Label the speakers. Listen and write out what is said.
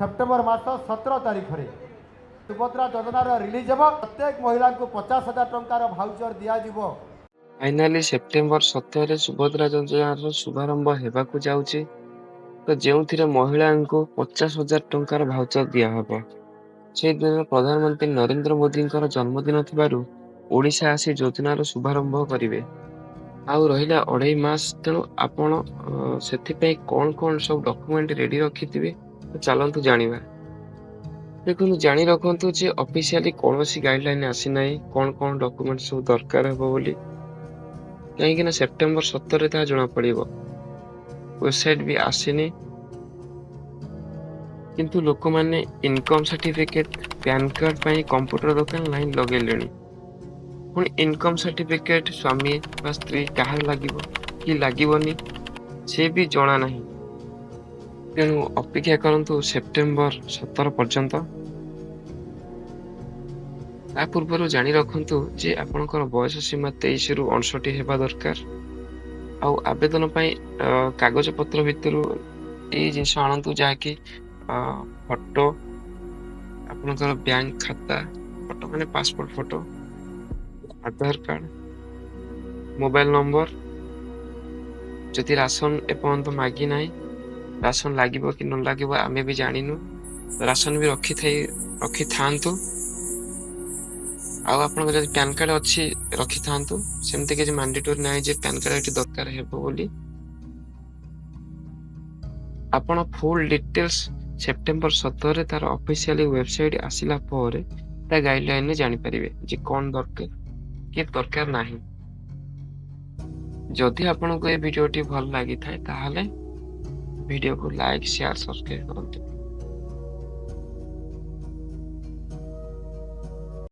Speaker 1: September मास 17 तारीख में सुभद्रा योजनार रिलीज हो प्रत्येक महिला को 50,000 टंकार भाउचर दिज्व।
Speaker 2: फाइनाली सेप्टेम्बर 17 सुभद्रा योजनार शुभारंभ हेबाकु जाउछि। तो जो महिला को 50,000 टंकार भाउचर दिहब। से दिन प्रधानमंत्री नरेंद्र मोदी जन्मदिन थिबारु ओडिशा आसी योजनार शुभारंभ करिवे। आउ रहिला 2.5 मास तेणु आपण सेथिपई कौन कौन सब डॉक्यूमेंट रेडी रखिथिबे तो चलंतु जानिबा। देखो जानी रखु जे ऑफिशियली कौन सी गाइडलाइन आसी ना कौन कौन डॉक्यूमेंट सब दरकार हे बोली कहीं सेप्टेम्बर 17 ता जना पड़िबो। वेबसाइट भी आसीनी किंतु लोक माने इनकम सर्टिफिकेट पैन कार्ड पाई कंप्यूटर दुकान लाइन लगेलेनी। पुणी इनकम सर्टिफिकेट स्वामी बा स्त्री कहार लागिबो कि लागिबोनी से भी जना नहीं। तेणु अपेक्षा करंतु सेप्टेम्बर 17 पर्यंत। ता पूर्व जानी रखु जे आपणकर बयस सीमा 23 रु 59 हेबा दरकार। आउ आवेदन पाई कागज पत्र भितर ये जिनस आणतु जहाँकि फोटो आपणकर बैंक खाता फोटो माने पासपोर्ट फोटो, आधार कार्ड, मोबाइल नंबर। जदि राशन एपर्यंत मागी ना राशन लगे कि न लगे आमे भी जानिनु। राशन भी रखी थांतु। आउ आपन जदि पैन कार्ड अच्छी रखी थांतु। सेमती किसी मैंडेटरी ना जे पैन कार्ड एटी दरकार हेबो बोली। आपण फुल डिटेल्स सेप्टेम्बर 17 तार ऑफिशियली वेबसाइट आसिला पर ता गाइडलाइन में जानि परिबे जे कोन दरकार के दरकार नाही। जदि आपन को ए वीडियोटी भल लागि थाए ताहाले वीडियो को लाइक शेयर सब्सक्राइब करंतु।